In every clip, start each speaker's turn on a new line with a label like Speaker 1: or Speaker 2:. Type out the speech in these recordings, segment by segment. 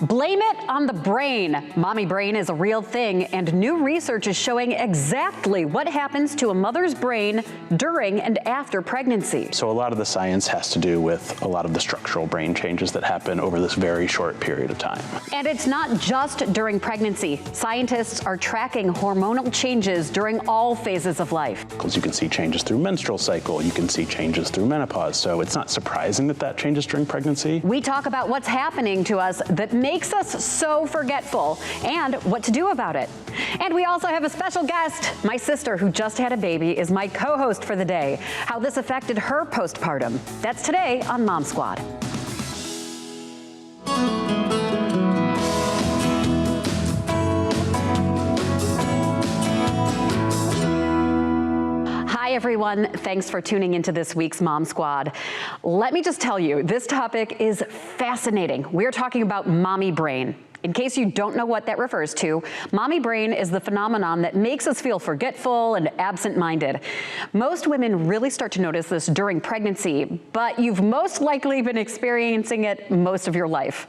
Speaker 1: Blame it on the brain. Mommy brain is a real thing, and new research is showing exactly what happens to a mother's brain during and after pregnancy.
Speaker 2: So a lot of the science has to do with a lot of the structural brain changes that happen over this very short period of time.
Speaker 1: And it's not just during pregnancy. Scientists are tracking hormonal changes during all phases of life.
Speaker 2: Because you can see changes through menstrual cycle, you can see changes through menopause, so it's not surprising that that changes during pregnancy.
Speaker 1: We talk about what's happening to us that makes us so forgetful and what to do about it. And we also have a special guest. My sister, who just had a baby, is my co-host for the day. How this affected her postpartum. That's today on Mom Squad. Hi everyone, thanks for tuning into this week's Mom Squad. Let me just tell you, this topic is fascinating. We're talking about mommy brain. In case you don't know what that refers to, mommy brain is the phenomenon that makes us feel forgetful and absent-minded. Most women really start to notice this during pregnancy, but you've most likely been experiencing it most of your life.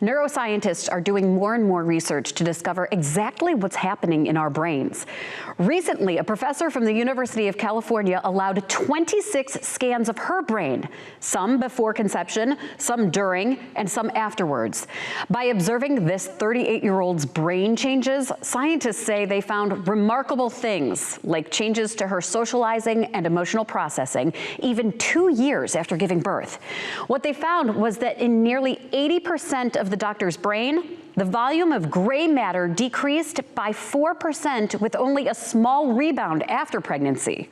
Speaker 1: Neuroscientists are doing more and more research to discover exactly what's happening in our brains. Recently, a professor from the University of California allowed 26 scans of her brain, some before conception, some during, and some afterwards. By observing this 38-year-old's brain changes, scientists say they found remarkable things, like changes to her socializing and emotional processing, even 2 years after giving birth. What they found was that in nearly 80% of the doctor's brain, the volume of gray matter decreased by 4% with only a small rebound after pregnancy.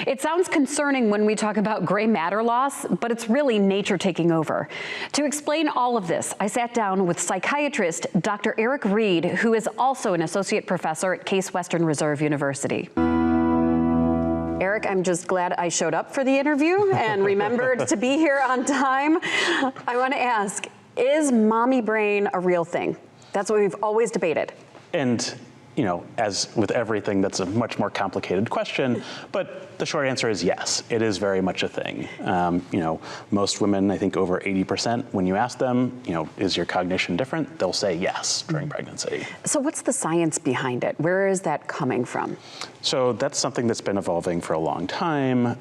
Speaker 1: It sounds concerning when we talk about gray matter loss, but it's really nature taking over. To explain all of this, I sat down with psychiatrist Dr. Eric Reed, who is also an associate professor at Case Western Reserve University. Eric, I'm just glad I showed up for the interview and remembered to be here on time. I want to ask, is mommy brain a real thing? That's what we've always debated.
Speaker 2: And, you know, as with everything, that's a much more complicated question, but the short answer is yes, it is very much a thing. You know, most women, I think over 80%, when you ask them, you know, is your cognition different? They'll say yes during pregnancy.
Speaker 1: So what's the science behind it? Where is that coming from?
Speaker 2: So that's something that's been evolving for a long time.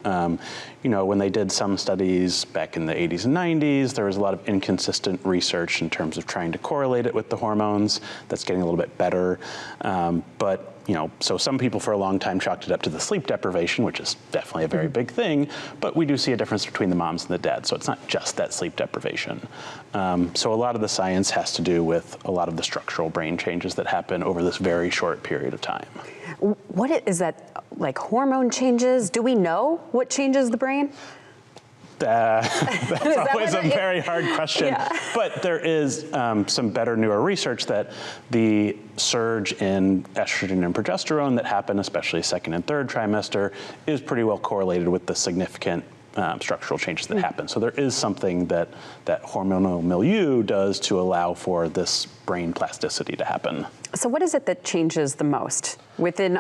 Speaker 2: You know, when they did some studies back in the 80s and 90s, there was a lot of inconsistent research in terms of trying to correlate it with the hormones. That's getting a little bit better. But you know, so some people for a long time chalked it up to the sleep deprivation, which is definitely a very big thing, but we do see a difference between the moms and the dads, so it's not just that sleep deprivation. So a lot of the science has to do with a lot of the structural brain changes that happen over this very short period of time.
Speaker 1: What is that, like hormone changes? Do we know what changes the brain?
Speaker 2: That's always a very hard question, yeah. But there is some better newer research that the surge in estrogen and progesterone that happen, especially second and third trimester, is pretty well correlated with the significant structural changes that happen. So there is something that hormonal milieu does to allow for this brain plasticity to happen.
Speaker 1: So what is it that changes the most within,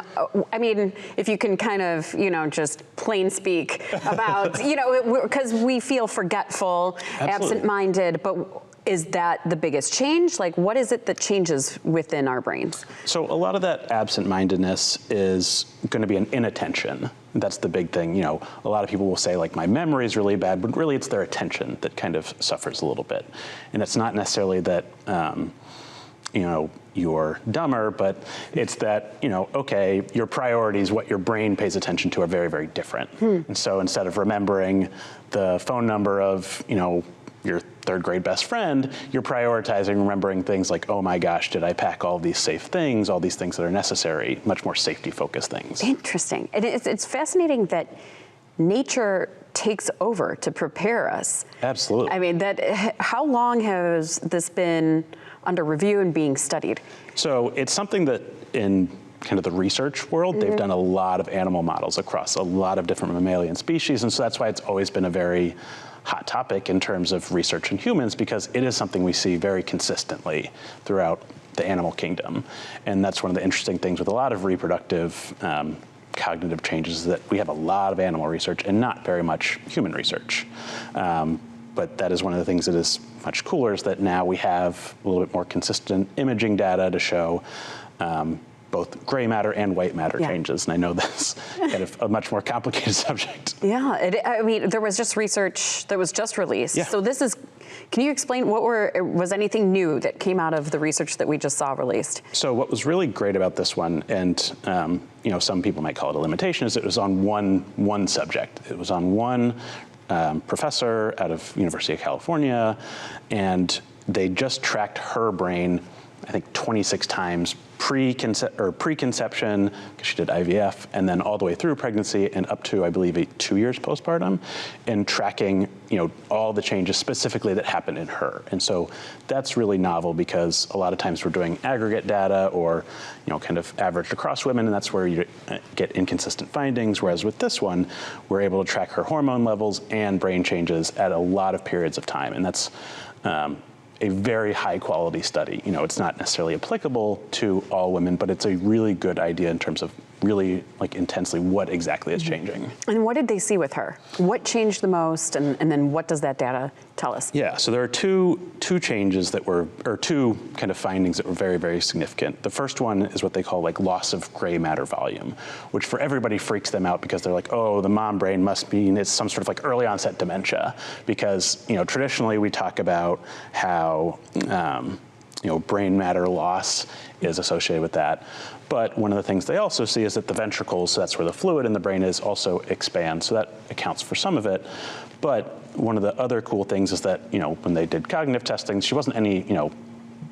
Speaker 1: I mean, if you can kind of, you know, just plain speak about, you know, because we feel forgetful, absent-minded, but is that the biggest change? Like, what is it that changes within our brains?
Speaker 2: So a lot of that absent-mindedness is going to be an inattention. That's the big thing. You know, a lot of people will say, like, my memory is really bad, but really it's their attention that kind of suffers a little bit. And it's not necessarily that, you know, you're dumber, but it's that, you know, okay, your priorities, what your brain pays attention to are very, very different. And so instead of remembering the phone number of, you know, your third grade best friend, you're prioritizing remembering things like, oh my gosh, did I pack all these safe things, all these things that are necessary, much more safety-focused things.
Speaker 1: Interesting. It's fascinating that nature takes over to prepare us.
Speaker 2: Absolutely.
Speaker 1: I mean, how long has this been under review and being studied?
Speaker 2: So it's something that in kind of the research world, they've done a lot of animal models across a lot of different mammalian species, and so that's why it's always been a very hot topic in terms of research in humans, because it is something we see very consistently throughout the animal kingdom. And that's one of the interesting things with a lot of reproductive cognitive changes, is that we have a lot of animal research and not very much human research. But that is one of the things that is much cooler, is that now we have a little bit more consistent imaging data to show both gray matter and white matter changes. And I know that's kind of a much more complicated subject.
Speaker 1: Yeah, I mean, there was just research that was just released.
Speaker 2: Yeah.
Speaker 1: So this is, can you explain was anything new that came out of the research that we just saw released?
Speaker 2: So what was really great about this one, and some people might call it a limitation, is it was on one subject. It was on one professor out of University of California, and they just tracked her brain, I think 26 times preconception, because she did IVF, and then all the way through pregnancy and up to, I believe, 2 years postpartum, and tracking, all the changes specifically that happened in her. And so that's really novel, because a lot of times we're doing aggregate data or, kind of averaged across women, and that's where you get inconsistent findings. Whereas with this one, we're able to track her hormone levels and brain changes at a lot of periods of time, and that's a very high quality study. It's not necessarily applicable to all women, but it's a really good idea in terms of really intensely what exactly is changing.
Speaker 1: And what did they see with her? What changed the most, and then what does that data tell us?
Speaker 2: Yeah, so there are two changes that were, or two kind of findings that were very, very significant. The first one is what they call loss of gray matter volume, which for everybody freaks them out, because they're like, oh, the mom brain must mean it's some sort of early onset dementia, because traditionally we talk about how brain matter loss is associated with that. But one of the things they also see is that the ventricles, so that's where the fluid in the brain is, also expand. So that accounts for some of it. But one of the other cool things is that, when they did cognitive testing, she wasn't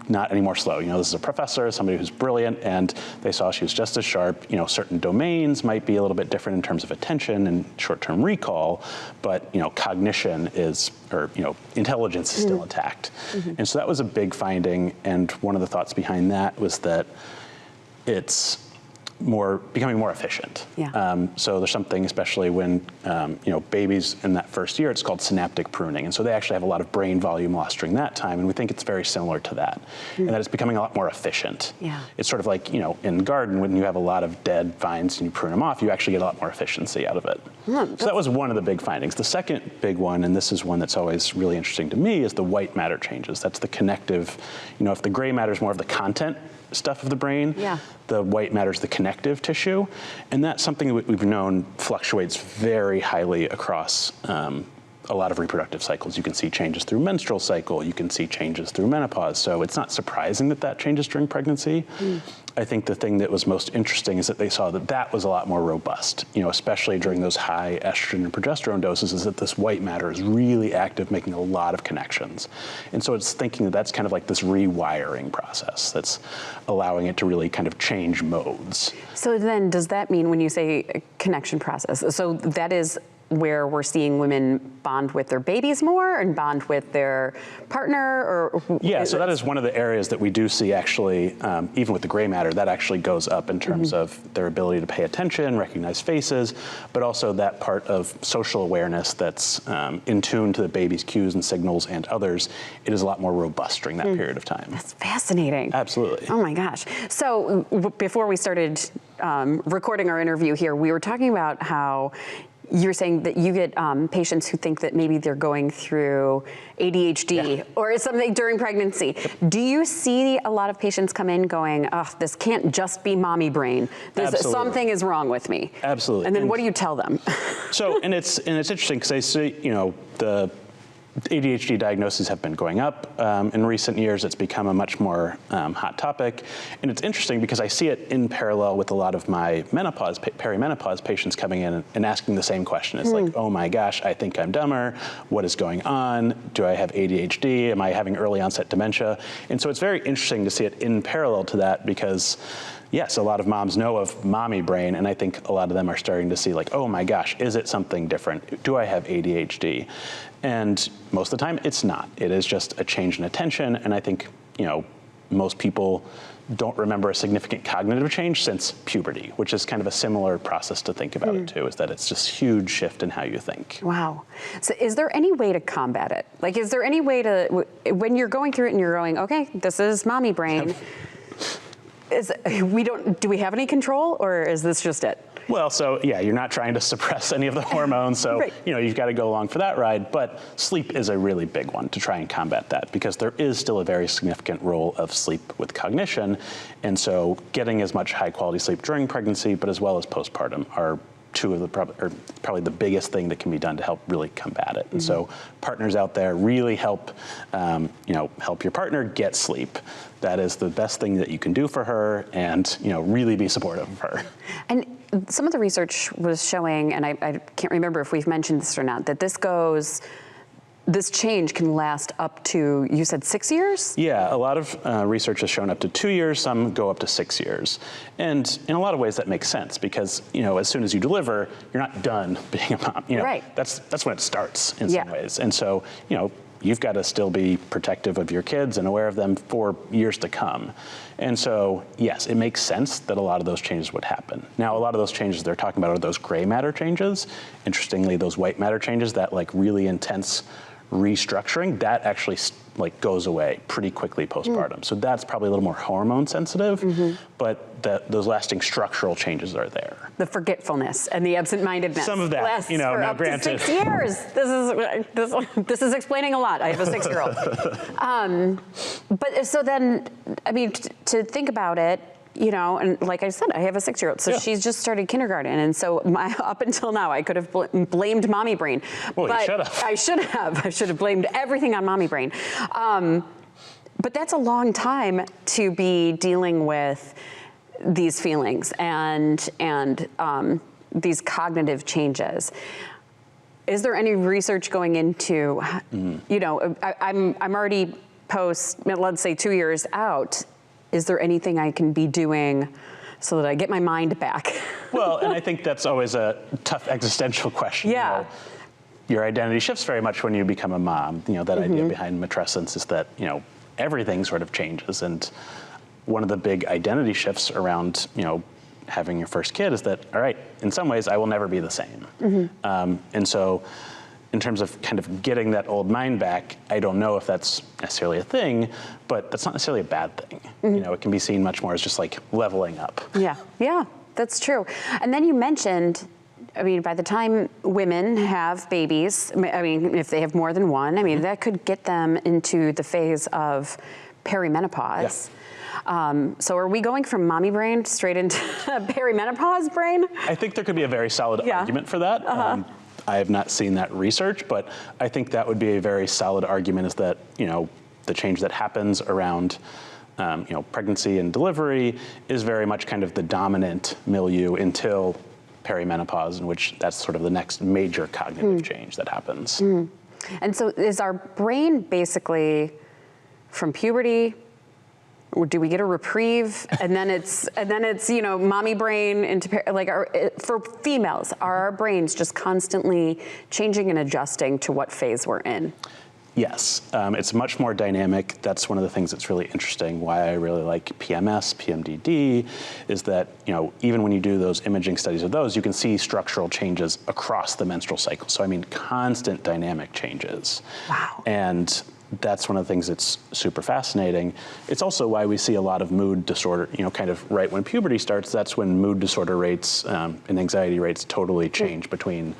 Speaker 2: not any more slow. This is a professor, somebody who's brilliant, and they saw she was just as sharp. Certain domains might be a little bit different in terms of attention and short-term recall, but cognition is, or intelligence is still intact. And so that was a big finding, and one of the thoughts behind that was that it's becoming more efficient.
Speaker 1: Yeah.
Speaker 2: So there's something, especially when babies in that first year, it's called synaptic pruning, and so they actually have a lot of brain volume loss during that time, and we think it's very similar to that, and that it's becoming a lot more efficient.
Speaker 1: Yeah.
Speaker 2: It's sort of like in the garden, when you have a lot of dead vines and you prune them off, you actually get a lot more efficiency out of it. So that was one of the big findings. The second big one, and this is one that's always really interesting to me, is the white matter changes. That's the connective. If the gray matter is more of the content stuff of the brain, the white matter is the connective tissue, and that's something that we've known fluctuates very highly across a lot of reproductive cycles. You can see changes through menstrual cycle, you can see changes through menopause, so it's not surprising that that changes during pregnancy. I think the thing that was most interesting is that they saw that that was a lot more robust, especially during those high estrogen and progesterone doses, is that this white matter is really active, making a lot of connections. And so it's thinking that that's kind of like this rewiring process that's allowing it to really kind of change modes.
Speaker 1: So then does that mean, when you say connection process, so that is where we're seeing women bond with their babies more and bond with their partner, or?
Speaker 2: Yeah, so that is one of the areas that we do see actually, even with the gray matter, that actually goes up in terms of their ability to pay attention, recognize faces, but also that part of social awareness that's in tune to the baby's cues and signals and others. It is a lot more robust during that period of time.
Speaker 1: That's fascinating.
Speaker 2: Absolutely.
Speaker 1: Oh my gosh. So before we started recording our interview here, we were talking about how you're saying that you get patients who think that maybe they're going through ADHD or something during pregnancy. Do you see a lot of patients come in going, oh, this can't just be mommy brain. Something is wrong with me.
Speaker 2: Absolutely.
Speaker 1: And then what do you tell them?
Speaker 2: So, and it's interesting, because I see, the ADHD diagnoses have been going up in recent years. It's become a much more hot topic. And it's interesting because I see it in parallel with a lot of my perimenopause patients coming in and asking the same question. It's like, oh my gosh, I think I'm dumber. What is going on? Do I have ADHD? Am I having early onset dementia? And so it's very interesting to see it in parallel to that, because yes, a lot of moms know of mommy brain, and I think a lot of them are starting to see oh my gosh, is it something different? Do I have ADHD? And most of the time, it's not. It is just a change in attention, and I think, most people don't remember a significant cognitive change since puberty, which is kind of a similar process to think about it too, is that it's just huge shift in how you think.
Speaker 1: Wow. So is there any way to combat it? Is there any way to, when you're going through it and you're going, okay, this is mommy brain, do we have any control, or is this just it?
Speaker 2: Well, so yeah, you're not trying to suppress any of the hormones, so
Speaker 1: Right.
Speaker 2: you've got to go along for that ride, but sleep is a really big one to try and combat that, because there is still a very significant role of sleep with cognition, and so getting as much high quality sleep during pregnancy, but as well as postpartum, are two of the probably the biggest thing that can be done to help really combat it. And so partners out there, really help help your partner get sleep. That is the best thing that you can do for her, and really be supportive of her.
Speaker 1: And some of the research was showing, and I can't remember if we've mentioned this or not, that this change can last up to, you said 6 years?
Speaker 2: Yeah, a lot of research has shown up to 2 years, some go up to 6 years. And in a lot of ways that makes sense, because as soon as you deliver, you're not done being a mom.
Speaker 1: Right.
Speaker 2: That's when it starts in some ways. And so, you've got to still be protective of your kids and aware of them for years to come. And so, yes, it makes sense that a lot of those changes would happen. Now, a lot of those changes they're talking about are those gray matter changes. Interestingly, those white matter changes, that really intense restructuring, that actually goes away pretty quickly postpartum. So that's probably a little more hormone sensitive, but those lasting structural changes are there.
Speaker 1: The forgetfulness and the absent-mindedness.
Speaker 2: Some of that,
Speaker 1: lasts for
Speaker 2: now
Speaker 1: up
Speaker 2: granted.
Speaker 1: to 6 years. This is explaining a lot. I have a 6-year-old. But so then, to think about it, and like I said, I have a 6-year-old, so she's just started kindergarten, and so up until now, I could have blamed mommy brain.
Speaker 2: Well,
Speaker 1: but
Speaker 2: you should have.
Speaker 1: I should have. I should have blamed everything on mommy brain. But that's a long time to be dealing with these feelings and these cognitive changes. Is there any research going into, I'm already let's say 2 years out. Is there anything I can be doing so that I get my mind back?
Speaker 2: Well, and I think that's always a tough existential question.
Speaker 1: Yeah.
Speaker 2: Your identity shifts very much when you become a mom. That idea behind matrescence is that, everything sort of changes. And one of the big identity shifts around, having your first kid is that, all right, in some ways I will never be the same. And so in terms of kind of getting that old mind back, I don't know if that's necessarily a thing, but that's not necessarily a bad thing. It can be seen much more as just leveling up.
Speaker 1: Yeah, that's true. And then you mentioned, by the time women have babies, if they have more than one, that could get them into the phase of perimenopause. So are we going from mommy brain straight into perimenopause brain?
Speaker 2: I think there could be a very solid argument for that. I have not seen that research, but I think that would be a very solid argument, is that, the change that happens around, pregnancy and delivery is very much kind of the dominant milieu until perimenopause, in which that's sort of the next major cognitive change that happens.
Speaker 1: And so is our brain basically from puberty, or do we get a reprieve, and then it's mommy brain into for females, are our brains just constantly changing and adjusting to what phase we're in?
Speaker 2: Yes, it's much more dynamic. That's one of the things that's really interesting. Why I really like PMS, PMDD, is that even when you do those imaging studies of those, you can see structural changes across the menstrual cycle. So constant dynamic changes. Wow. And that's one of the things that's super fascinating. It's also why we see a lot of mood disorder, kind of right when puberty starts. That's when mood disorder rates and anxiety rates totally change between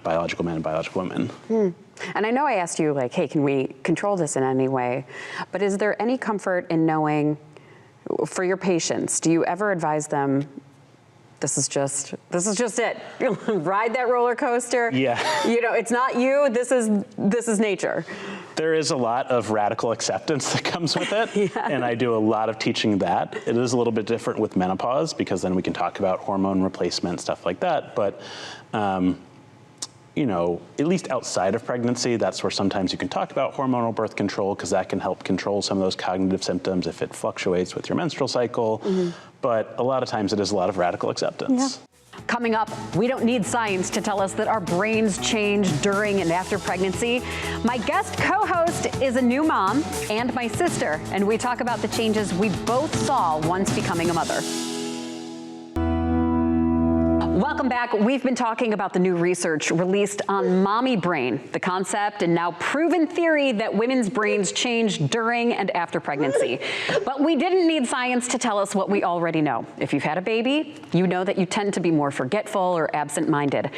Speaker 2: biological men and biological women.
Speaker 1: And I know I asked you, hey, can we control this in any way? But is there any comfort in knowing, for your patients, do you ever advise them, this is just it. Ride that roller coaster.
Speaker 2: Yeah.
Speaker 1: It's not you. This is nature.
Speaker 2: There is a lot of radical acceptance that comes with it, and I do a lot of teaching that. It is a little bit different with menopause, because then we can talk about hormone replacement, stuff like that. But at least outside of pregnancy, that's where sometimes you can talk about hormonal birth control, because that can help control some of those cognitive symptoms if it fluctuates with your menstrual cycle. But a lot of times it is a lot of radical acceptance.
Speaker 1: Coming up, we don't need science to tell us that our brains change during and after pregnancy. My guest co-host is a new mom and my sister, and we talk about the changes we both saw once becoming a mother. Welcome back. We've been talking about the new research released on mommy brain, the concept and now proven theory that women's brains change during and after pregnancy. But we didn't need science to tell us what we already know. If you've had a baby, you know that you tend to be more forgetful or absent-minded.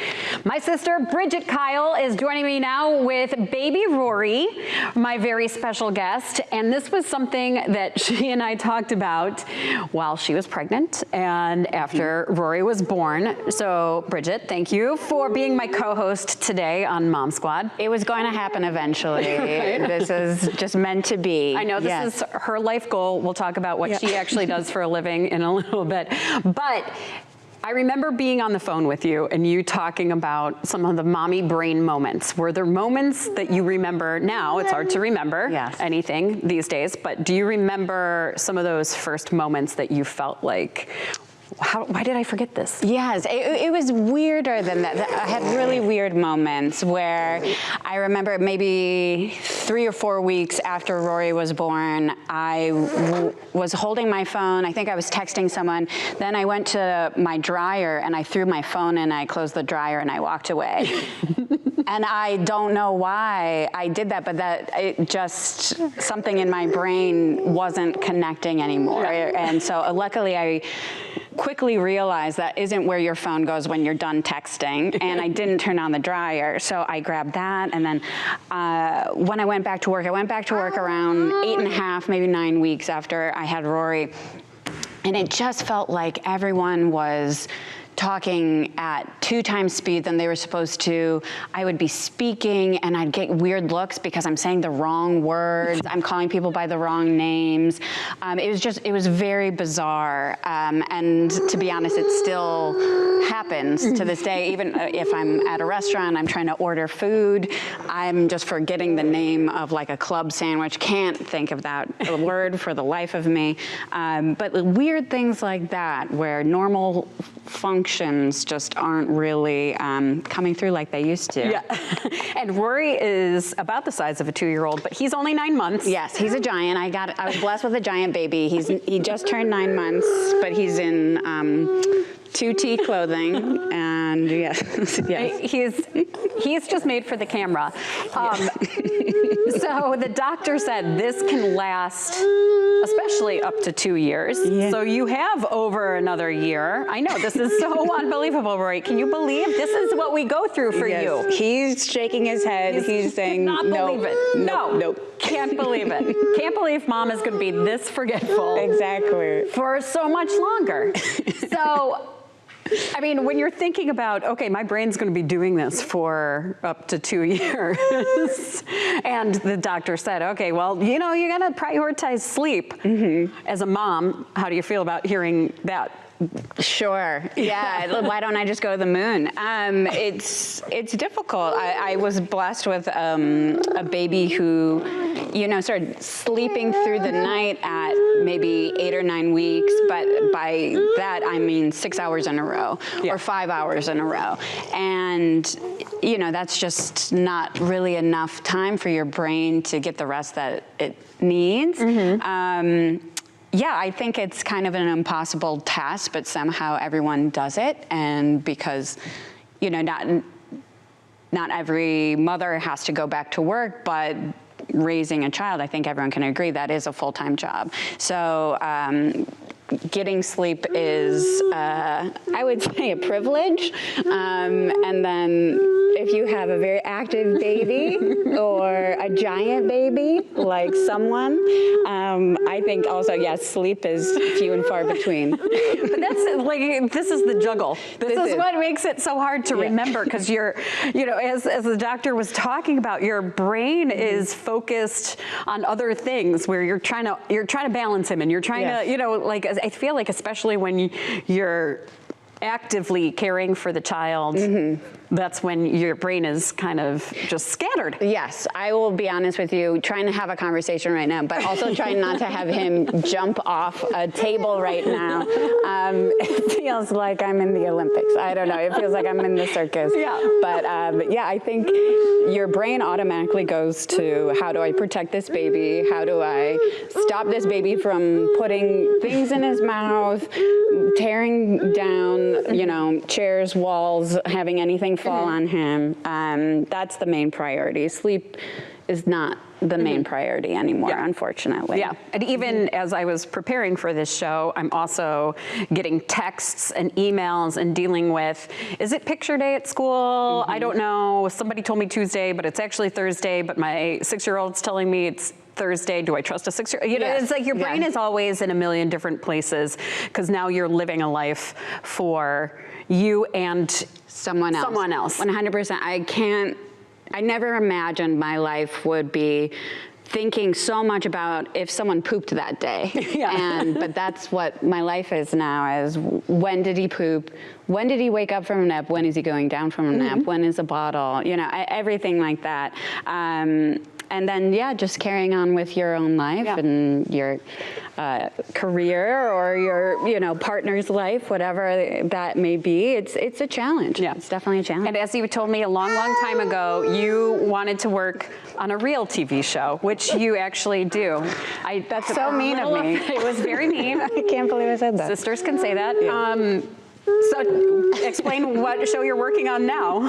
Speaker 1: My sister, Bridget Kyle, is joining me now with baby Rory, my very special guest. And this was something that she and I talked about while she was pregnant and after Rory was born. So, Bridget, thank you for being my co-host today on Mom Squad.
Speaker 3: It was going to happen eventually. This is just meant to be.
Speaker 1: I know this is her life goal. We'll talk about what she actually does for a living in a little bit. But I remember being on the phone with you and you talking about some of the mommy brain moments. Were there moments that you remember now? It's hard to remember anything these days, but do you remember some of those first moments that you felt like, why did I forget this?
Speaker 3: Yes, it was weirder than that. I had really weird moments where I remember maybe 3 or 4 weeks after Rory was born, I was holding my phone. I think I was texting someone. Then I went to my dryer and I threw my phone and I closed the dryer and I walked away. And I don't know why I did that, but just something in my brain wasn't connecting anymore. And so luckily I quickly realized that isn't where your phone goes when you're done texting, and I didn't turn on the dryer. So I grabbed that, and then when I went back to work around 8.5, maybe 9 weeks after I had Rory, and it just felt like everyone was talking at 2 times speed than they were supposed to. I would be speaking and I'd get weird looks because I'm saying the wrong words. I'm calling people by the wrong names. It was very bizarre. And to be honest, it still happens to this day. Even if I'm at a restaurant, I'm trying to order food, I'm just forgetting the name of like a club sandwich. Can't think of that word for the life of me. But weird things like that where normal functions just aren't really coming through like they used to.
Speaker 1: Yeah. And Rory is about the size of a 2-year-old, but he's only 9 months.
Speaker 3: Yes, he's a giant. I was blessed with a giant baby. He just turned 9 months, but he's in 2T clothing, and yes.
Speaker 1: He's just made for the camera. So the doctor said this can last, especially up to 2 years. Yeah. So you have over another year. I know, this is so unbelievable, Rory. Can you believe this is what we go through for you?
Speaker 3: He's shaking his head. He's saying,
Speaker 1: not believe it. No. Can't believe it. Can't believe mom is going to be this forgetful.
Speaker 3: Exactly.
Speaker 1: For so much longer. So, I mean, when you're thinking about, okay, my brain's going to be doing this for up to 2 years, and the doctor said, okay, well, you know, you got to prioritize sleep. As a mom, how do you feel about hearing that?
Speaker 3: Sure. Yeah. Why don't I just go to the moon? It's difficult. I was blessed with a baby who, you know, started sleeping through the night at maybe 8 or 9 weeks. But by that, I mean 6 hours in a row or 5 hours in a row. And, you know, that's just not really enough time for your brain to get the rest that it needs. Yeah, I think it's kind of an impossible task, but somehow everyone does it. And because, you know, not every mother has to go back to work, but raising a child, I think everyone can agree that is a full-time job. So getting sleep is, I would say, a privilege. And then if you have a very active baby or a giant baby, like someone, I think also, yes, sleep is few and far between.
Speaker 1: But that's like, this is the juggle. This is what makes it so hard to remember, because you're, you know, as the doctor was talking about, your brain is focused on other things where you're trying to balance him, and you're trying to, you know, like, I feel like especially when you're actively caring for the child, that's when your brain is kind of just scattered.
Speaker 3: Yes, I will be honest with you, trying to have a conversation right now, but also trying not to have him jump off a table right now. It feels like I'm in the Olympics. I don't know, it feels like I'm in the circus.
Speaker 1: Yeah.
Speaker 3: But yeah, I think your brain automatically goes to, how do I protect this baby? How do I stop this baby from putting things in his mouth, tearing down, you know, chairs, walls, having anything fall on him. That's the main priority. Sleep is not the main priority anymore, unfortunately.
Speaker 1: Yeah, and even as I was preparing for this show, I'm also getting texts and emails and dealing with, is it picture day at school? I don't know. Somebody told me Tuesday, but it's actually Thursday, but my 6-year-old's telling me it's Thursday. Do I trust a 6-year-old? You know, it's like your brain is always in a million different places because now you're living a life for you and
Speaker 3: someone else. 100%. I never imagined my life would be thinking so much about if someone pooped that day. But that's what my life is now, is when did he poop? When did he wake up from a nap? When is he going down from a nap? When is a bottle? You know, everything like that. And then, just carrying on with your own life and your career or your, you know, partner's life, whatever that may be. It's a challenge. Yeah. It's definitely a challenge.
Speaker 1: And as you told me a long, long time ago, you wanted to work on a real TV show, which you actually do.
Speaker 3: That's so mean of me.
Speaker 1: It was very mean.
Speaker 3: I can't believe I said that.
Speaker 1: Sisters can say that. Yeah. So explain what show you're working on now.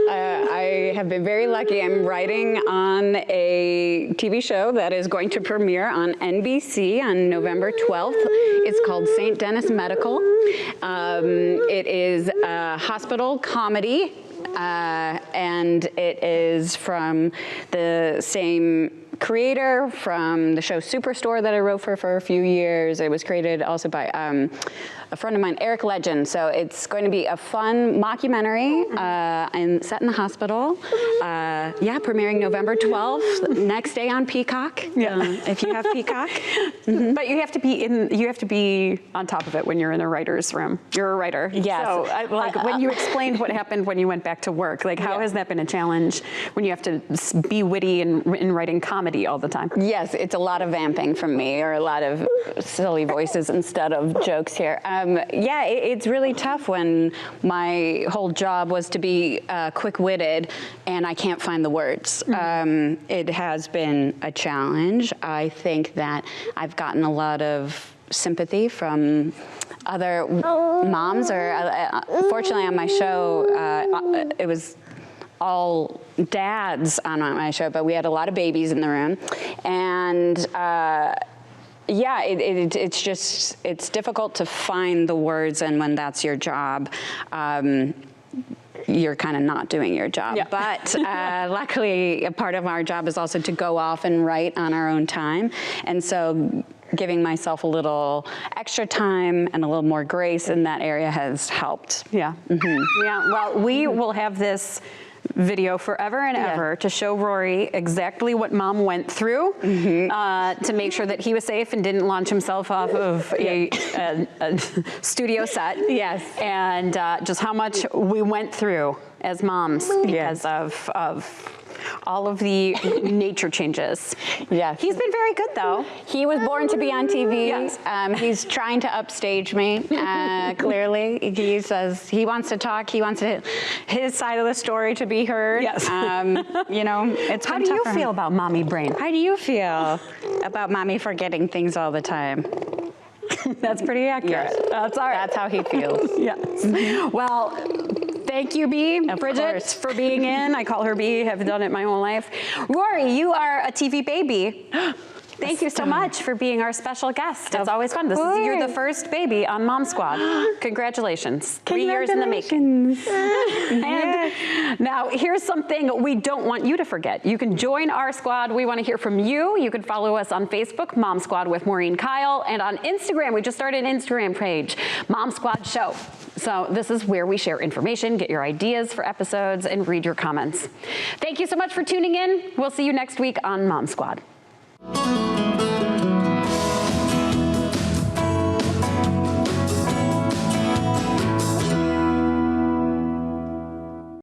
Speaker 3: I have been very lucky. I'm writing on a TV show that is going to premiere on NBC on November 12th. It's called St. Denis Medical. It is a hospital comedy, and it is from the same creator from the show Superstore that I wrote for a few years. It was created also by a friend of mine, Eric Legend. So it's going to be a fun mockumentary and set in the hospital. Premiering November 12th, next day on Peacock. If you have Peacock.
Speaker 1: But you have to be on top of it when you're in a writer's room. You're a writer.
Speaker 3: Yes.
Speaker 1: So when you explained what happened when you went back to work, like how has that been a challenge when you have to be witty in writing comedy all the time?
Speaker 3: Yes, it's a lot of vamping from me, or a lot of silly voices instead of jokes here. It's really tough when my whole job was to be quick-witted and I can't find the words. It has been a challenge. I think that I've gotten a lot of sympathy from other moms, or fortunately on my show, it was all dads on my show, but we had a lot of babies in the room. And it's difficult to find the words, and when that's your job, you're kind of not doing your job. But luckily, a part of our job is also to go off and write on our own time. And so giving myself a little extra time and a little more grace in that area has helped.
Speaker 1: Well, we will have this video forever and ever to show Rory exactly what mom went through to make sure that he was safe and didn't launch himself off of a studio set. And just how much we went through as moms because of all of the nature changes. He's been very good, though.
Speaker 3: He was born to be on TV. He's trying to upstage me, clearly. He says he wants to talk. He wants his side of the story to be heard. You know, it's
Speaker 1: How do you feel about mommy brain?
Speaker 3: How do you feel about mommy forgetting things all the time?
Speaker 1: That's pretty accurate. That's all right.
Speaker 3: That's how he feels.
Speaker 1: Well, thank you, Bridget, for being in. I call her B. Have done it my whole life. Rory, you are a TV baby. Thank you so much for being our special guest. It's always fun. You're the first baby on Mom Squad. Congratulations. 3 years in the making. And now here's something we don't want you to forget. You can join our squad. We want to hear from you. You can follow us on Facebook, Mom Squad with Maureen Kyle, and on Instagram. We just started an Instagram page, Mom Squad Show. So this is where we share information, get your ideas for episodes, and read your comments. Thank you so much for tuning in. We'll see you next week on Mom Squad.